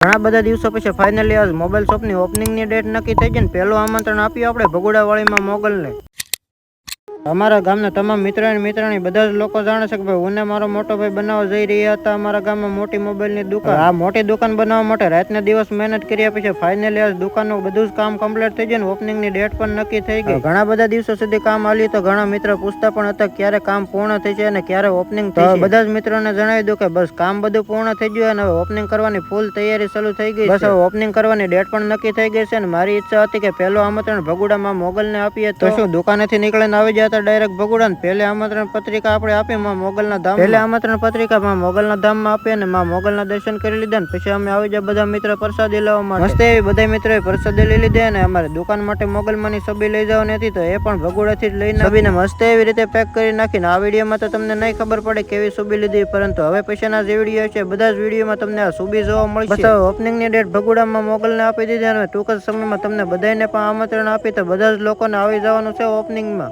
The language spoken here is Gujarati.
ઘણા બધા દિવસો પછી ફાઇનલી આજ મોબાઈલ શોપની ઓપનિંગની ડેટ નક્કી થઈ ગઈ ને પહેલું આમંત્રણ આપ્યું આપણે ભગુડાવાળીમાં મોગલને. અમારા ગામના તમામ મિત્રાણી બધા જ લોકો જાણે છે કે ભાઈ હું ને મારો મોટો ભાઈ બનાવવા જઈ રહ્યા હતા અમારા ગામમાં મોટી મોબાઈલની દુકાન. આ મોટી દુકાન બનાવવા માટે રાતના દિવસ મહેનત કર્યા પછી ફાઇનલી આજ દુકાનનું બધું જ કામ કમ્પ્લીટ થઈ ગયું ને ઓપનિંગની ડેટ પણ નક્કી થઈ ગઈ. ઘણા બધા દિવસો સુધી કામ આલ્યું તો ઘણા મિત્રો પૂછતા પણ હતા ક્યારે કામ પૂર્ણ થઈ છે અને ક્યારે ઓપનિંગ થઈ છે. બધા જ મિત્રોને જણાવી દઉં કે બસ કામ બધું પૂર્ણ થઈ ગયું અને હવે ઓપનિંગ કરવાની ફૂલ તૈયારી શરૂ થઈ ગઈ. બસ હવે ઓપનિંગ કરવાની ડેટ પણ નક્કી થઈ ગઈ છે અને મારી ઈચ્છા હતી કે પહેલું આમંત્રણ ભગુડામાં મોગલને આપીએ તો શું દુકાનેથી નીકળીને આવી જતા ડાયરેક્ટ ભગુડા. પહેલી આમંત્રણ પત્રિકા આપણે આપી માં મોગલના ધામ. પહેલી આમંત્રણ પત્રિકા માં મોગલના ધામમાં આપી અને માં મોગલના દર્શન કરી લીધા ને પછી અમે આવી જાય બધા મિત્ર પ્રસાદી લેવા માટે. મસ્ત એવી બધા મિત્રોએ પ્રસાદી લઈ લીધી અને અમારે દુકાન માટે મોગલમાંની સબી લઈ જવાની હતી તો એ પણ ભગોડાથી જ લઈને સબીને મસ્ત એવી રીતે પેક કરી નાખીને આ વિડીયોમાં તો તમને નહીં ખબર પડે કેવી સુબી લીધી પરંતુ હવે પછીના જે વિડીયો છે બધા જ વિડીયોમાં તમને આ સુબી જોવા મળશે. બસ ઓપનિંગની ડેટ ભગોડામાં મોગલને આપી દીધી અને ટૂંક જ સમયમાં તમને બધાને પણ આમંત્રણ આપી તો બધા જ લોકોને આવી જવાનું છે ઓપનિંગમાં.